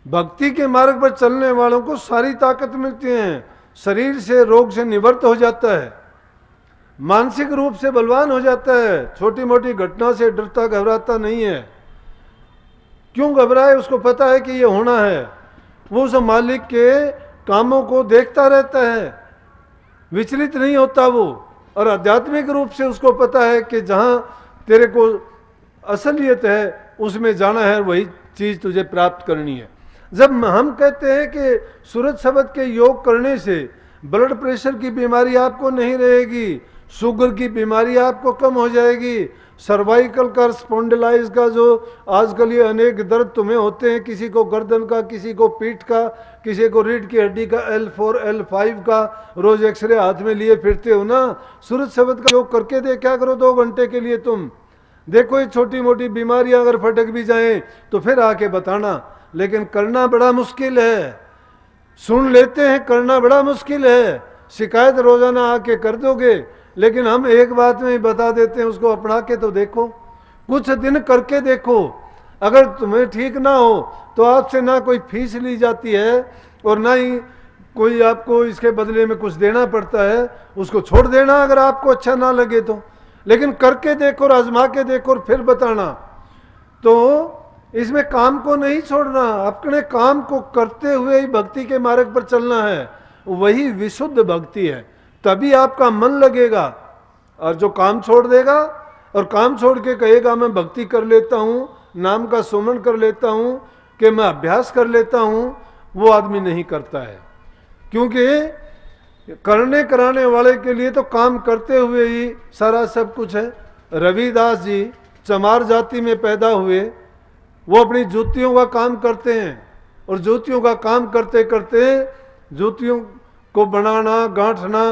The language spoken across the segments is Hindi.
भक्ति के मार्ग पर चलने वालों को सारी ताकत मिलती है, शरीर से रोग से निवृत्त हो जाता है, मानसिक रूप से बलवान हो जाता है, छोटी मोटी घटना से डरता घबराता नहीं है। क्यों घबराए? उसको पता है कि ये होना है। वो उस मालिक के कामों को देखता रहता है, विचलित नहीं होता वो। और आध्यात्मिक रूप से उसको पता है कि जहाँ तेरे को असलियत है उसमें जाना है, वही चीज़ तुझे प्राप्त करनी है। जब हम कहते हैं कि सूरज शब्द के योग करने से ब्लड प्रेशर की बीमारी आपको नहीं रहेगी, शुगर की बीमारी आपको कम हो जाएगी, सर्वाइकल का, स्पॉन्डिलाइज का जो आजकल ये अनेक दर्द तुम्हें होते हैं, किसी को गर्दन का, किसी को पीठ का, किसी को रीढ़ की हड्डी का, L4 L5 का, रोज एक्सरे हाथ में लिए फिरते हो ना, सूरज शब्द का योग करके देखा करो 2 घंटे के लिए। तुम देखो ये छोटी मोटी बीमारियां अगर फटक भी जाएं तो फिर आके बताना, लेकिन करना बड़ा मुश्किल है। सुन लेते हैं, करना बड़ा मुश्किल है। शिकायत रोजाना आके कर दोगे, लेकिन हम एक बात में ही बता देते हैं, उसको अपना के तो देखो, कुछ दिन करके देखो। अगर तुम्हें ठीक ना हो तो आपसे ना कोई फीस ली जाती है और ना ही कोई आपको इसके बदले में कुछ देना पड़ता है, उसको छोड़ देना अगर आपको अच्छा ना लगे तो। लेकिन करके देखो और आजमा के देखो और फिर बताना। तो इसमें काम को नहीं छोड़ना, अपने काम को करते हुए ही भक्ति के मार्ग पर चलना है, वही विशुद्ध भक्ति है। तभी आपका मन लगेगा। और जो काम छोड़ देगा और काम छोड़ के कहेगा मैं भक्ति कर लेता हूँ, नाम का सुमरण कर लेता हूँ, कि मैं अभ्यास कर लेता हूँ, वो आदमी नहीं करता है। क्योंकि करने कराने वाले के लिए तो काम करते हुए ही सारा सब कुछ है। रविदास जी चमार जाति में पैदा हुए, वो अपनी जूतियों का काम करते हैं और जूतियों का काम करते करते जूतियों को बनाना, गांठना,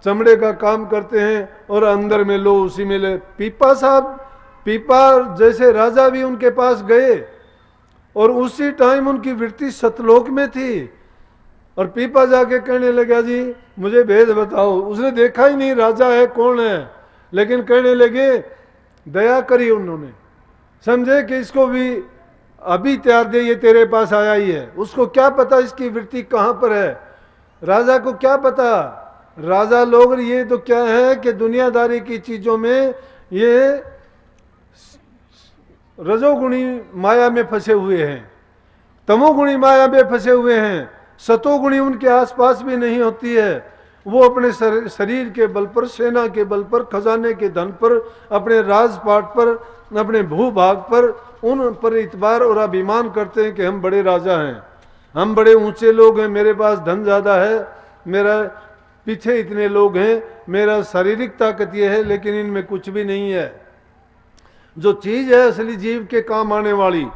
चमड़े का काम करते हैं और अंदर में लो उसी में ले। पीपा साहब, पीपा जैसे राजा भी उनके पास गए और उसी टाइम उनकी वृत्ति सतलोक में थी। और पीपा जाके कहने लगा जी मुझे भेद बताओ। उसने देखा ही नहीं राजा है कौन है, लेकिन कहने लगे, दया करी उन्होंने, समझे कि इसको भी अभी त्यार दे, ये तेरे पास आया ही है। उसको क्या पता इसकी वृत्ति कहाँ पर है, राजा को क्या पता। राजा लोग ये तो क्या है कि दुनियादारी की चीजों में ये रजोगुणी माया में फंसे हुए हैं, तमोगुणी माया में फंसे हुए हैं, सतोगुणी उनके आसपास भी नहीं होती है। वो अपने शरीर के बल पर, सेना के बल पर, खजाने के धन पर, अपने राजपाट पर, अपने भूभाग पर, उन पर इतबार और अभिमान करते हैं कि हम बड़े राजा हैं, हम बड़े ऊंचे लोग हैं, मेरे पास धन ज्यादा है, मेरा पीछे इतने लोग हैं, मेरा शारीरिक ताकत ये है। लेकिन इनमें कुछ भी नहीं है। जो चीज है असली जीव के काम आने वाली,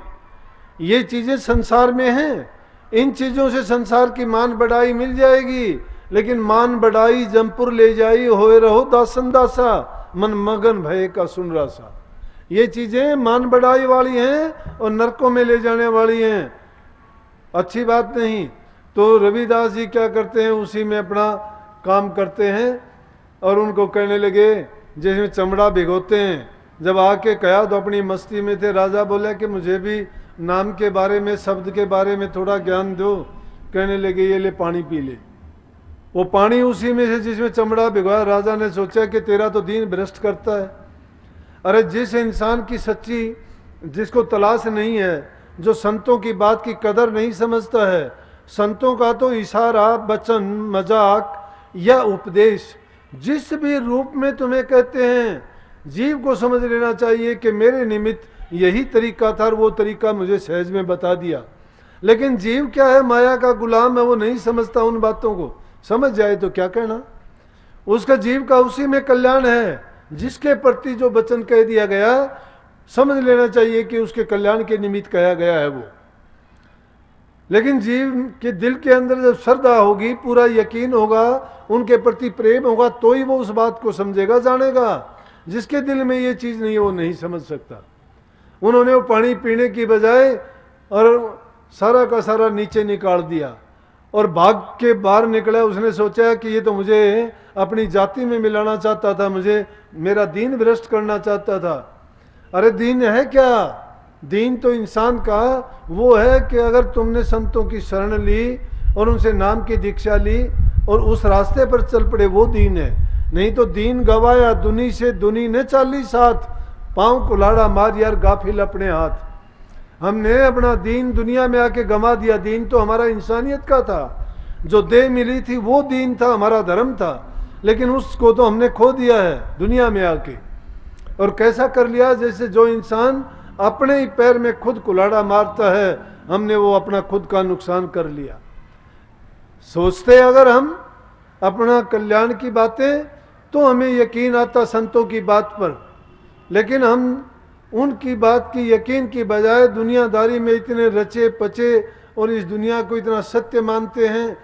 ये चीजें संसार में हैं। इन चीजों से संसार की मान बढ़ाई मिल जाएगी, लेकिन मान बढ़ाई जमपुर ले जाई, होए रहो दासन दासा, मन मगन भय का सुन रासा। ये चीजें मान बढ़ाई वाली हैं और नरकों में ले जाने वाली हैं, अच्छी बात नहीं। तो रविदास जी क्या करते हैं, उसी में अपना काम करते हैं। और उनको कहने लगे, जिसमें चमड़ा भिगोते हैं, जब आके कहा तो अपनी मस्ती में थे। राजा बोला कि मुझे भी नाम के बारे में, शब्द के बारे में थोड़ा ज्ञान दो। कहने लगे ये ले पानी पी ले। वो पानी उसी में से जिसमें चमड़ा भिगोया। राजा ने सोचा कि तेरा तो दीन भ्रष्ट करता है। अरे जिस इंसान की सच्ची, जिसको तलाश नहीं है, जो संतों की बात की कदर नहीं समझता है, संतों का तो इशारा, वचन, मजाक या उपदेश जिस भी रूप में तुम्हें कहते हैं, जीव को समझ लेना चाहिए कि मेरे निमित्त यही तरीका था और वो तरीका मुझे सहज में बता दिया। लेकिन जीव क्या है, माया का गुलाम है, वो नहीं समझता उन बातों को। समझ जाए तो क्या कहना, उसका जीव का उसी में कल्याण है। जिसके प्रति जो वचन कह दिया गया, समझ लेना चाहिए कि उसके कल्याण के निमित्त कहा गया है वो। लेकिन जीव के दिल के अंदर जब श्रद्धा होगी, पूरा यकीन होगा, उनके प्रति प्रेम होगा, तो ही वो उस बात को समझेगा, जानेगा। जिसके दिल में ये चीज नहीं है वो नहीं समझ सकता। उन्होंने वो पानी पीने की बजाय और सारा का सारा नीचे निकाल दिया और भाग के बाहर निकला। उसने सोचा कि ये तो मुझे अपनी जाति में मिलाना चाहता था, मुझे मेरा दीन भ्रष्ट करना चाहता था। अरे दीन है क्या, दीन तो इंसान का वो है कि अगर तुमने संतों की शरण ली और उनसे नाम की दीक्षा ली और उस रास्ते पर चल पड़े, वो दीन है। नहीं तो दीन गवाया दुनी से दुनी ने 40 हाथ, पाँव कुल्हाड़ा मार यार गाफिल अपने हाथ। हमने अपना दीन दुनिया में आके गंवा दिया। दीन तो हमारा इंसानियत का था, जो देह मिली थी वो दीन था, हमारा धर्म था, लेकिन उसको तो हमने खो दिया है दुनिया में आके। और कैसा कर लिया, जैसे जो इंसान अपने ही पैर में खुद कुल्हाड़ा मारता है, हमने वो अपना खुद का नुकसान कर लिया। सोचते अगर हम अपना कल्याण की बातें तो हमें यकीन आता संतों की बात पर, लेकिन हम उनकी बात की यकीन की बजाय दुनियादारी में इतने रचे पचे और इस दुनिया को इतना सत्य मानते हैं,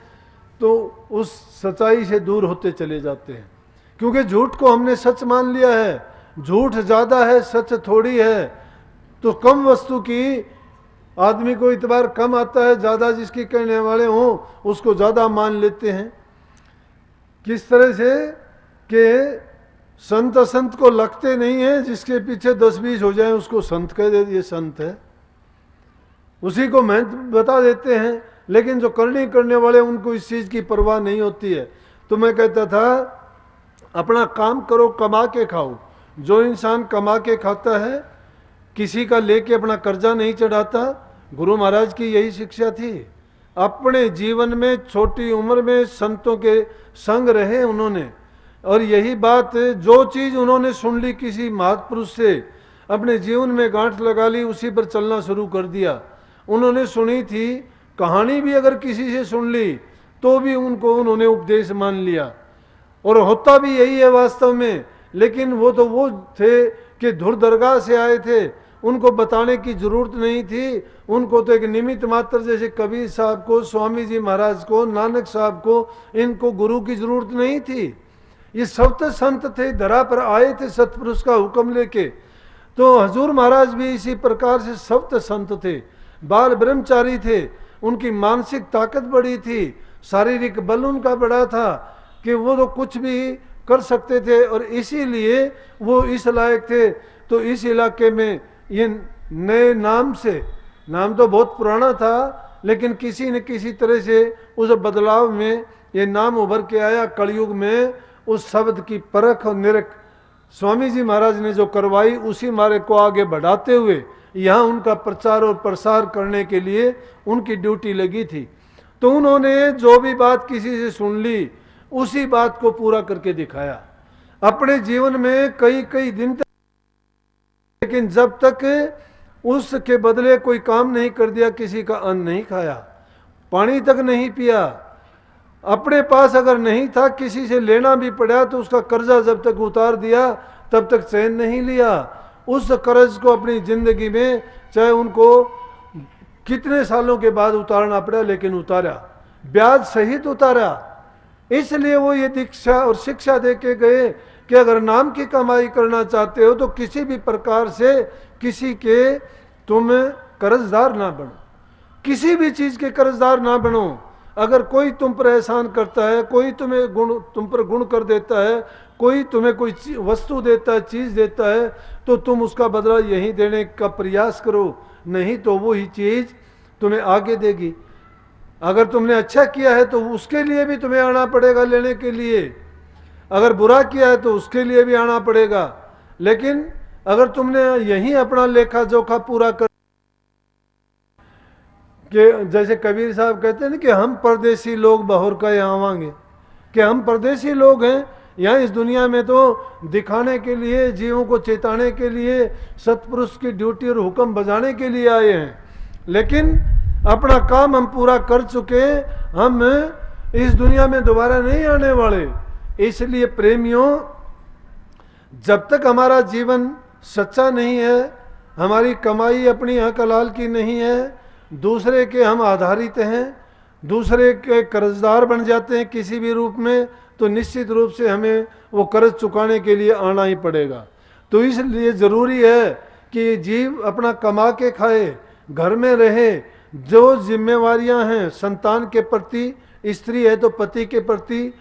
तो उस सच्चाई से दूर होते चले जाते हैं। क्योंकि झूठ को हमने सच मान लिया है। झूठ ज़्यादा है, सच थोड़ी है। तो कम वस्तु की आदमी को इतबार कम आता है, ज़्यादा जिसकी कहने वाले हों उसको ज़्यादा मान लेते हैं। किस तरह से कि संत असंत को लगते नहीं है, जिसके पीछे 10-20 हो जाए उसको संत कह दे, ये संत है, उसी को महंत बता देते हैं। लेकिन जो करनी करने वाले उनको इस चीज़ की परवाह नहीं होती है। तो मैं कहता था अपना काम करो, कमा के खाओ। जो इंसान कमा के खाता है, किसी का लेके अपना कर्जा नहीं चढ़ाता। गुरु महाराज की यही शिक्षा थी। अपने जीवन में छोटी उम्र में संतों के संग रहे उन्होंने, और यही बात जो चीज़ उन्होंने सुन ली किसी महापुरुष से, अपने जीवन में गांठ लगा ली, उसी पर चलना शुरू कर दिया। उन्होंने सुनी थी कहानी भी अगर किसी से सुन ली तो भी उनको उन्होंने उपदेश मान लिया, और होता भी यही है वास्तव में। लेकिन वो तो वो थे कि धुर दरगाह से आए थे, उनको बताने की जरूरत नहीं थी। उनको तो एक निमित्त मात्र, जैसे कबीर साहब को, स्वामी जी महाराज को, नानक साहब को, इनको गुरु की जरूरत नहीं थी। ये सप्त संत थे, धरा पर आए थे सतपुरुष का हुक्म लेके। तो हजूर महाराज भी इसी प्रकार से सप्त संत थे, बाल ब्रह्मचारी थे। उनकी मानसिक ताकत बड़ी थी, शारीरिक बल उनका बड़ा था कि वो तो कुछ भी कर सकते थे, और इसीलिए वो इस लायक थे। तो इस इलाके में ये नए नाम से, नाम तो बहुत पुराना था, लेकिन किसी न किसी तरह से उस बदलाव में ये नाम उभर के आया। कलयुग में उस शब्द की परख और निरख स्वामी जी महाराज ने जो करवाई, उसी मार्ग को आगे बढ़ाते हुए यहाँ उनका प्रचार और प्रसार करने के लिए उनकी ड्यूटी लगी थी। तो उन्होंने जो भी बात किसी से सुन ली, उसी बात को पूरा करके दिखाया अपने जीवन में कई कई दिन तक। लेकिन जब तक उसके बदले कोई काम नहीं कर दिया, किसी का अन्न नहीं खाया, पानी तक नहीं पिया, अपने पास अगर नहीं था, किसी से लेना भी पड़ा तो उसका कर्जा जब तक उतार दिया तब तक चैन नहीं लिया। उस कर्ज को अपनी जिंदगी में चाहे उनको कितने सालों के बाद उतारना पड़ा, लेकिन उतारा, ब्याज सहित उतारा। इसलिए वो ये दीक्षा और शिक्षा दे के गए कि अगर नाम की कमाई करना चाहते हो तो किसी भी प्रकार से किसी के तुम कर्जदार ना बनो, किसी भी चीज़ के कर्जदार ना बनो। अगर कोई तुम पर एहसान करता है, कोई तुम्हें तुम पर गुण कर देता है, कोई तुम्हें कोई वस्तु देता है, चीज़ देता है, तो तुम उसका बदला यही देने का प्रयास करो, नहीं तो वो ही चीज़ तुम्हें आगे देगी। अगर तुमने अच्छा किया है तो उसके लिए भी तुम्हें आना पड़ेगा लेने के लिए, अगर बुरा किया है तो उसके लिए भी आना पड़ेगा। लेकिन अगर तुमने यही अपना लेखा जोखा पूरा कर कि जैसे कबीर साहब कहते हैं ना कि हम परदेसी लोग बहुर का यहाँ आवांगे, कि हम परदेसी लोग हैं यहाँ इस दुनिया में तो दिखाने के लिए, जीवों को चेताने के लिए, सतपुरुष की ड्यूटी और हुक्म बजाने के लिए आए हैं। लेकिन अपना काम हम पूरा कर चुके, हम इस दुनिया में दोबारा नहीं आने वाले। इसलिए प्रेमियों, जब तक हमारा जीवन सच्चा नहीं है, हमारी कमाई अपनी हक हलाल की नहीं है, दूसरे के हम आधारित हैं, दूसरे के कर्जदार बन जाते हैं किसी भी रूप में, तो निश्चित रूप से हमें वो कर्ज चुकाने के लिए आना ही पड़ेगा। तो इसलिए ज़रूरी है कि जीव अपना कमा के खाए, घर में रहे, जो जिम्मेवारियां हैं संतान के प्रति, स्त्री है तो पति के प्रति,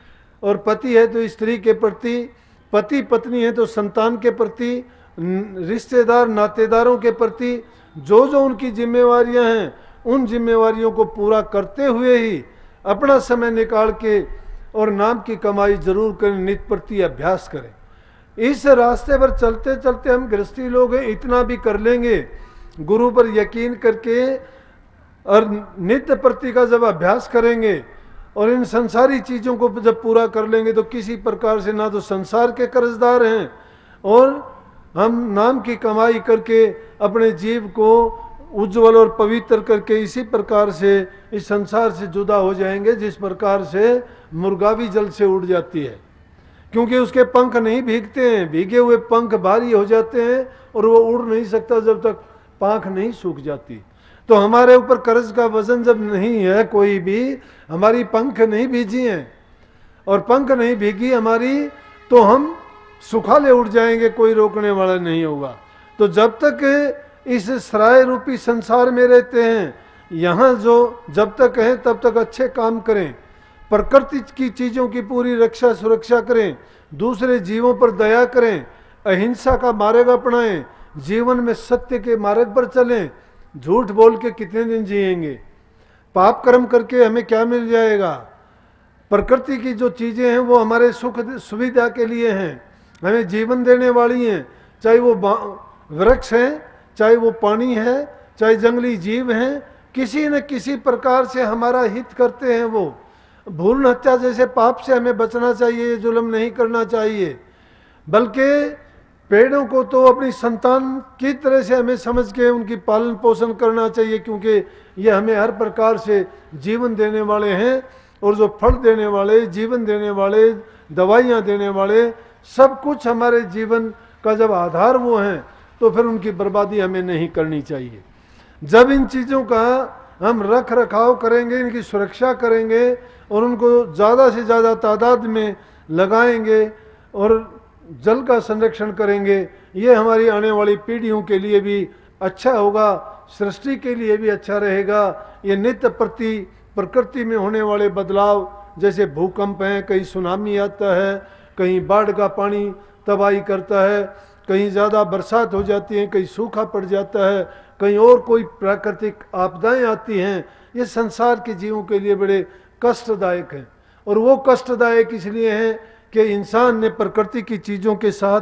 और पति है तो स्त्री के प्रति, पति पत्नी है तो संतान के प्रति, रिश्तेदार नातेदारों के प्रति, जो जो उनकी जिम्मेवारियां हैं उन जिम्मेवारियों को पूरा करते हुए ही अपना समय निकाल के और नाम की कमाई जरूर करें, नित्य प्रति अभ्यास करें। इस रास्ते पर चलते चलते हम गृहस्थी लोग हैं, इतना भी कर लेंगे, गुरु पर यकीन करके और नित्य प्रति का जब अभ्यास करेंगे और इन संसारी चीज़ों को जब पूरा कर लेंगे तो किसी प्रकार से ना तो संसार के कर्जदार हैं और हम नाम की कमाई करके अपने जीव को उज्जवल और पवित्र करके इसी प्रकार से इस संसार से जुदा हो जाएंगे जिस प्रकार से मुर्गा भी जल से उड़ जाती है, क्योंकि उसके पंख नहीं भीगते हैं, भीगे हुए पंख भारी हो जाते हैं और वो उड़ नहीं सकता जब तक पाँख नहीं सूख जाती। तो हमारे ऊपर कर्ज का वजन जब नहीं है, कोई भी हमारी पंख नहीं भीजी हैं और पंख नहीं भीगी हमारी, तो हम सुखाले उड़ जाएंगे, कोई रोकने वाला नहीं होगा। तो जब तक इस सराय रूपी संसार में रहते हैं, यहाँ जो जब तक हैं तब तक अच्छे काम करें, प्रकृति की चीज़ों की पूरी रक्षा सुरक्षा करें, दूसरे जीवों पर दया करें, अहिंसा का मार्ग अपनाएं, जीवन में सत्य के मार्ग पर चलें। झूठ बोल के कितने दिन जिएंगे, पाप कर्म करके हमें क्या मिल जाएगा। प्रकृति की जो चीज़ें हैं वो हमारे सुख सुविधा के लिए हैं, हमें जीवन देने वाली हैं, चाहे वो वृक्ष हैं, चाहे वो पानी है, चाहे जंगली जीव हैं, किसी न किसी प्रकार से हमारा हित करते हैं। वो भूल हत्या जैसे पाप से हमें बचना चाहिए, जुल्म नहीं करना चाहिए, बल्कि पेड़ों को तो अपनी संतान की तरह से हमें समझ के उनकी पालन पोषण करना चाहिए, क्योंकि ये हमें हर प्रकार से जीवन देने वाले हैं और जो फल देने वाले, जीवन देने वाले, दवाइयाँ देने वाले, सब कुछ हमारे जीवन का जब आधार वो हैं, तो फिर उनकी बर्बादी हमें नहीं करनी चाहिए। जब इन चीज़ों का हम रख रखाव करेंगे, इनकी सुरक्षा करेंगे और उनको ज़्यादा से ज़्यादा तादाद में लगाएंगे और जल का संरक्षण करेंगे, ये हमारी आने वाली पीढ़ियों के लिए भी अच्छा होगा, सृष्टि के लिए भी अच्छा रहेगा। ये नित्य प्रति प्रकृति में होने वाले बदलाव, जैसे भूकंप हैं, कहीं सुनामी आता है, कहीं बाढ़ का पानी तबाही करता है, कहीं ज़्यादा बरसात हो जाती है, कहीं सूखा पड़ जाता है, कहीं और कोई प्राकृतिक आपदाएं आती हैं, ये संसार के जीवों के लिए बड़े कष्टदायक हैं। और वो कष्टदायक इसलिए हैं कि इंसान ने प्रकृति की चीज़ों के साथ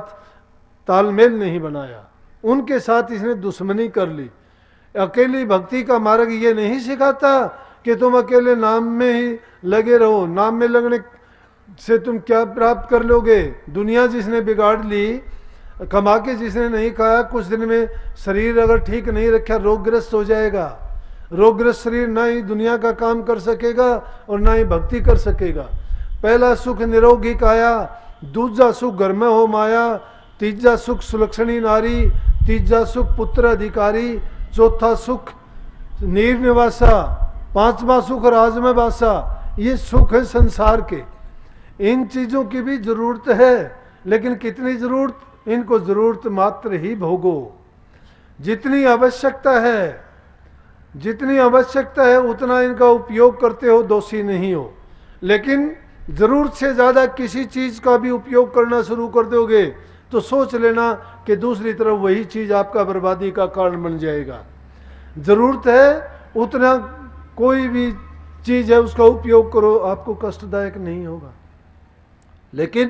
तालमेल नहीं बनाया, उनके साथ इसने दुश्मनी कर ली। अकेली भक्ति का मार्ग ये नहीं सिखाता कि तुम अकेले नाम में ही लगे रहो, नाम में लगने से तुम क्या प्राप्त कर लोगे। दुनिया जिसने बिगाड़ ली, कमा के जिसने नहीं खाया, कुछ दिन में शरीर अगर ठीक नहीं रखा रोगग्रस्त हो जाएगा। रोगग्रस्त शरीर ना ही दुनिया का काम कर सकेगा और ना ही भक्ति कर सकेगा। पहला सुख निरोगी काया, दूसरा सुख घर में हो माया, तीसरा सुख सुलक्षणी नारी, तीसरा सुख पुत्र अधिकारी, चौथा सुख नीर निवासा, पांचवा सुख राज में वासा। ये सुख है संसार के। इन चीज़ों की भी जरूरत है, लेकिन कितनी जरूरत, इनको जरूरत मात्र ही भोगो। जितनी आवश्यकता है उतना इनका उपयोग करते हो, दोषी नहीं हो। लेकिन जरूरत से ज़्यादा किसी चीज़ का भी उपयोग करना शुरू कर दोगे तो सोच लेना कि दूसरी तरफ वही चीज़ आपका बर्बादी का कारण बन जाएगा। ज़रूरत है उतना कोई भी चीज़ है उसका उपयोग करो, आपको कष्टदायक नहीं होगा। लेकिन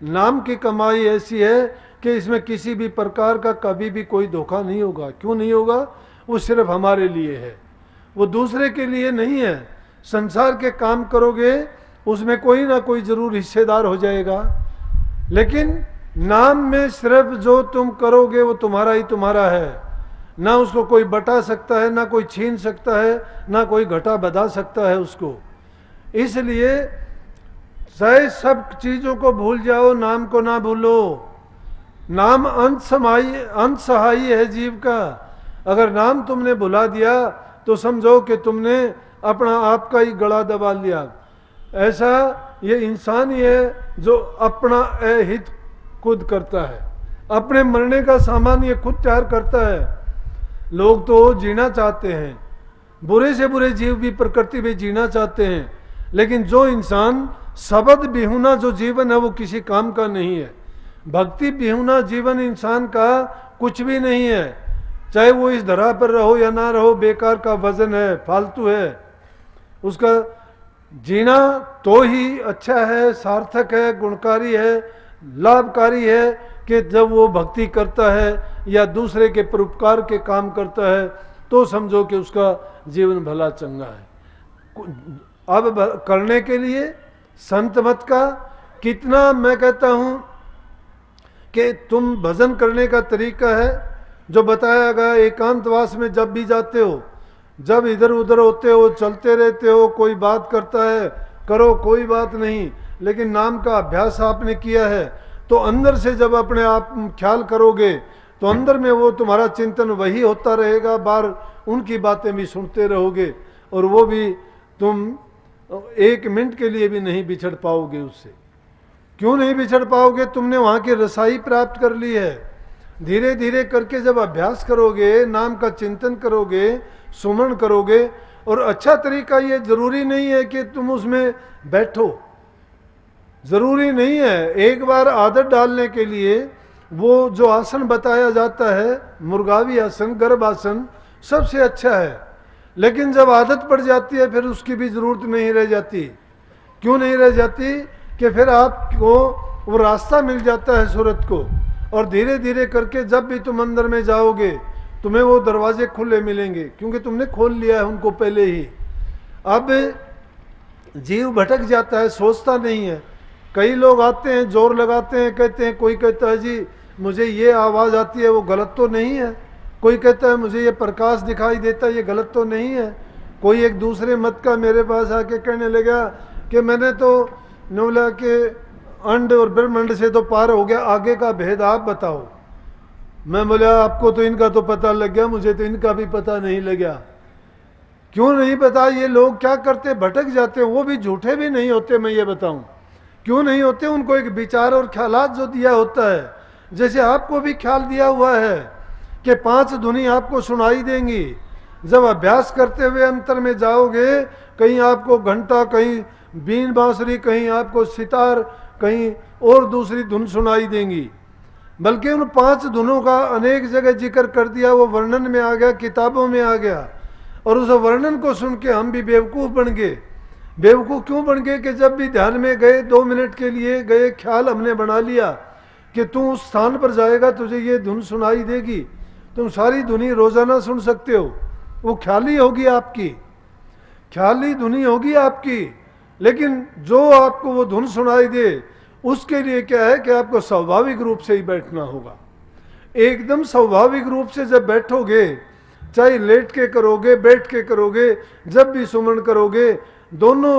नाम की कमाई ऐसी है कि इसमें किसी भी प्रकार का कभी भी कोई धोखा नहीं होगा। क्यों नहीं होगा? वो सिर्फ हमारे लिए है, वो दूसरे के लिए नहीं है। संसार के काम करोगे उसमें कोई ना कोई जरूर हिस्सेदार हो जाएगा, लेकिन नाम में सिर्फ जो तुम करोगे वो तुम्हारा ही तुम्हारा है। ना उसको कोई बटा सकता है, ना कोई छीन सकता है, ना कोई घटा बढ़ा सकता है उसको। इसलिए चाहे सब चीज़ों को भूल जाओ, नाम को ना भूलो। नाम अंत सहाई है जीव का। अगर नाम तुमने भुला दिया तो समझो कि तुमने अपना आप का ही गला दबा लिया। ऐसा ये इंसान ही है जो अपना हित खुद करता है, अपने मरने का सामान ये खुद तैयार करता है। लोग तो जीना चाहते हैं, बुरे से बुरे जीव भी प्रकृति में जीना चाहते हैं, लेकिन जो इंसान शब्द बिहुना जो जीवन है वो किसी काम का नहीं है। भक्ति बिहुना जीवन इंसान का कुछ भी नहीं है। चाहे वो इस धरा पर रहो या ना रहो, बेकार का वजन है, फालतू है। उसका जीना तो ही अच्छा है, सार्थक है, गुणकारी है, लाभकारी है कि जब वो भक्ति करता है या दूसरे के परोपकार के काम करता है, तो समझो कि उसका जीवन भला चंगा है। अब करने के लिए संत मत का कितना, मैं कहता हूं कि तुम भजन करने का तरीका है जो बताया गया, एकांतवास में जब भी जाते हो, जब इधर उधर होते हो, चलते रहते हो, कोई बात करता है करो, कोई बात नहीं, लेकिन नाम का अभ्यास आपने किया है, तो अंदर से जब अपने आप ख्याल करोगे तो अंदर में वो तुम्हारा चिंतन वही होता रहेगा, बाहर उनकी बातें भी सुनते रहोगे, और वो भी तुम 1 मिनट के लिए भी नहीं बिछड़ पाओगे उससे। क्यों नहीं बिछड़ पाओगे? तुमने वहाँ की रसाई प्राप्त कर ली है। धीरे धीरे करके जब अभ्यास करोगे, नाम का चिंतन करोगे, सुमरण करोगे, और अच्छा तरीका ये जरूरी नहीं है कि तुम उसमें बैठो, जरूरी नहीं है। एक बार आदत डालने के लिए वो जो आसन बताया जाता है, मुर्गावी आसन, गर्भ आसन, सबसे अच्छा है, लेकिन जब आदत पड़ जाती है फिर उसकी भी जरूरत नहीं रह जाती। क्यों नहीं रह जाती? कि फिर आपको वो रास्ता मिल जाता है सूरत को, और धीरे धीरे करके जब भी तुम अंदर में जाओगे तुम्हें वो दरवाजे खुले मिलेंगे, क्योंकि तुमने खोल लिया है उनको पहले ही। अब जीव भटक जाता है, सोचता नहीं है। कई लोग आते हैं, जोर लगाते हैं, कहते हैं, कोई कहता है जी मुझे ये आवाज़ आती है, वो गलत तो नहीं है। कोई कहता है मुझे ये प्रकाश दिखाई देता है, ये गलत तो नहीं है। कोई एक दूसरे मत का मेरे पास आके कहने लगा कि मैंने तो नौला के अंड और ब्रह्मांड से तो पार हो गया, आगे का भेद आप बताओ। मैं बोला आपको तो इनका तो पता लग गया, मुझे तो इनका भी पता नहीं लगा। क्यों नहीं पता? ये लोग क्या करते, भटक जाते हैं। वो भी झूठे भी नहीं होते, मैं ये बताऊं क्यों नहीं होते। उनको एक विचार और ख्यालात जो दिया होता है, जैसे आपको भी ख्याल दिया हुआ है कि 5 धुनी आपको सुनाई देंगी। जब अभ्यास करते हुए अंतर में जाओगे, कहीं आपको घंटा, कहीं बीन बांसुरी, कहीं आपको सितार, कहीं और दूसरी धुन सुनाई देंगी। बल्कि उन 5 धुनों का अनेक जगह जिक्र कर दिया, वो वर्णन में आ गया, किताबों में आ गया, और उस वर्णन को सुन के हम भी बेवकूफ़ बन गए। बेवकूफ़ क्यों बन गए? कि जब भी ध्यान में गए, 2 मिनट के लिए गए, ख्याल हमने बना लिया कि तू उस स्थान पर जाएगा, तुझे ये धुन सुनाई देगी, तुम सारी धुनी रोजाना सुन सकते हो। वो ख्याली होगी आपकी, ख्याली धुनी होगी आपकी। लेकिन जो आपको वो धुन सुनाई दे, उसके लिए क्या है कि आपको स्वाभाविक रूप से ही बैठना होगा। एकदम स्वाभाविक रूप से जब बैठोगे, चाहे लेट के करोगे, बैठ के करोगे, जब भी सुमरण करोगे, दोनों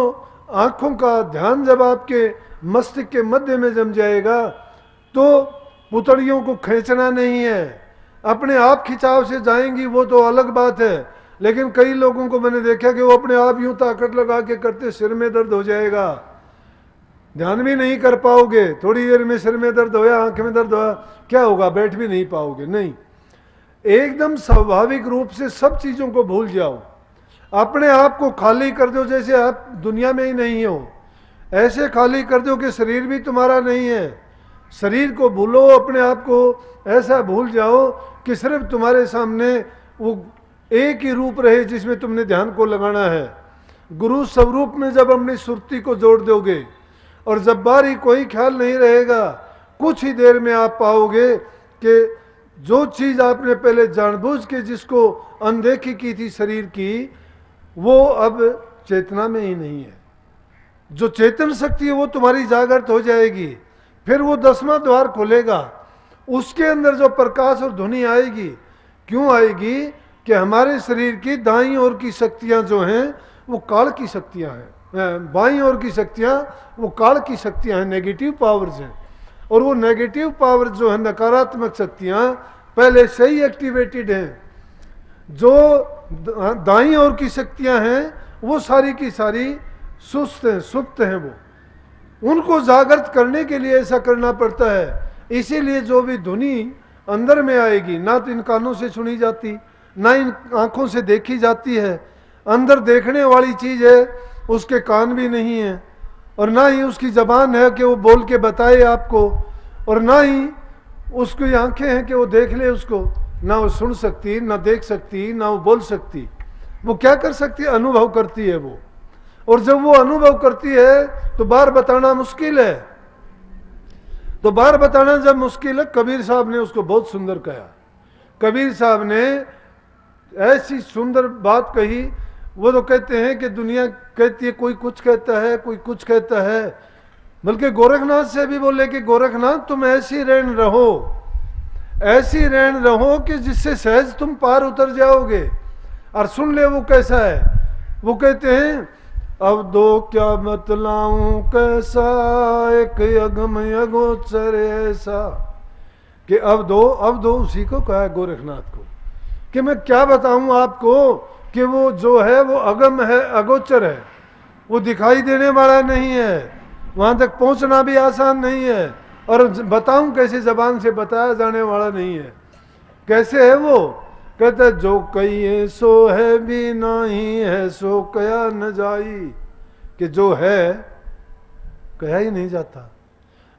आंखों का ध्यान जब आपके मस्तिष्क के मध्य में जम जाएगा, तो पुतलियों को खींचना नहीं है, अपने आप खिंचाव से जाएंगी, वो तो अलग बात है। लेकिन कई लोगों को मैंने देखा कि वो अपने आप यूं ताकत लगा के करते, सिर में दर्द हो जाएगा, ध्यान भी नहीं कर पाओगे। थोड़ी देर में सिर में दर्द होया, आंख में दर्द होया, क्या होगा? बैठ भी नहीं पाओगे। नहीं, एकदम स्वाभाविक रूप से सब चीजों को भूल जाओ, अपने आप को खाली कर दो, जैसे आप दुनिया में ही नहीं हो। ऐसे खाली कर दो कि शरीर भी तुम्हारा नहीं है। शरीर को भूलो, अपने आप को ऐसा भूल जाओ कि सिर्फ तुम्हारे सामने वो एक ही रूप रहे जिसमें तुमने ध्यान को लगाना है। गुरु स्वरूप में जब अपनी सुरती को जोड़ दोगे, और जब बारी कोई ख्याल नहीं रहेगा, कुछ ही देर में आप पाओगे कि जो चीज़ आपने पहले जानबूझ के जिसको अनदेखी की थी शरीर की, वो अब चेतना में ही नहीं है। जो चेतन शक्ति है वो तुम्हारी जागृत हो जाएगी। फिर वो 10वां द्वार खुलेगा, उसके अंदर जो प्रकाश और ध्वनि आएगी। क्यों आएगी? कि हमारे शरीर की दाईं ओर की शक्तियां जो हैं वो काल की शक्तियां हैं, बाईं ओर की शक्तियां वो काल की शक्तियां हैं, नेगेटिव पावर्स हैं। और वो नेगेटिव पावर जो है, नकारात्मक शक्तियां, पहले से ही एक्टिवेटेड हैं। जो दाईं ओर की शक्तियां हैं वो सारी की सारी सुस्त हैं, सुप्त हैं। वो उनको जागृत करने के लिए ऐसा करना पड़ता है। इसीलिए जो भी ध्वनि अंदर में आएगी, ना तो इन कानों से सुनी जाती, ना इन आंखों से देखी जाती है। अंदर देखने वाली चीज है, उसके कान भी नहीं है, और ना ही उसकी जबान है कि वो बोल के बताए आपको, और ना ही उसकी आंखें हैं कि वो देख ले उसको। ना वो सुन सकती, ना देख सकती, ना वो बोल सकती। वो क्या कर सकती है? अनुभव करती है वो। और जब वो अनुभव करती है तो बार बताना मुश्किल है। तो बार बताना जब मुश्किल है, कबीर साहब ने उसको बहुत सुंदर कहा। कबीर साहब ने ऐसी सुंदर बात कही। वो तो कहते हैं कि दुनिया कहती है कोई कुछ कहता है, कोई कुछ कहता है, बल्कि गोरखनाथ से भी बोले कि गोरखनाथ तुम ऐसी रहन रहो, ऐसी रहन रहो कि जिससे सहज तुम पार उतर जाओगे। और सुन ले वो कैसा है। वो कहते हैं अब दो क्या बतलाऊं कैसा, एक अगम अगोचर ऐसा, कि अब दो उसी को कहा है गोरखनाथ को, कि मैं क्या बताऊं आपको कि वो जो है वो अगम है, अगोचर है, वो दिखाई देने वाला नहीं है, वहां तक पहुंचना भी आसान नहीं है, और बताऊं कैसे, जबान से बताया जाने वाला नहीं है। कैसे है वो? कहते जो कहिए सो है भी नहीं है, सो कया न जाई, कि जो है कहा ही नहीं जाता।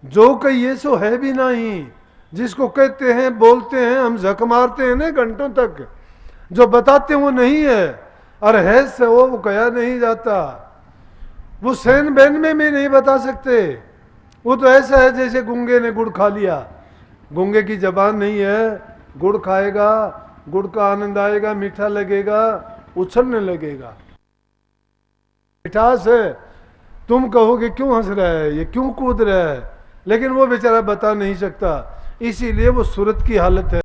जो कहिए सो है भी नहीं, जिसको कहते हैं, बोलते हैं, हम झक मारते हैं ना घंटों तक, जो बताते हैं वो नहीं है, और है से वो कहा नहीं जाता। वो सैन बैन में भी नहीं बता सकते। वो तो ऐसा है जैसे गूंगे ने गुड़ खा लिया। गूंगे की जबान नहीं है, गुड़ खाएगा, गुड़ का आनंद आएगा, मीठा लगेगा, उछलने लगेगा, मिठास है। तुम कहोगे क्यों हंस रहा है, ये क्यों कूद रहा है, लेकिन वो बेचारा बता नहीं सकता। इसीलिए वो सूरत की हालत है।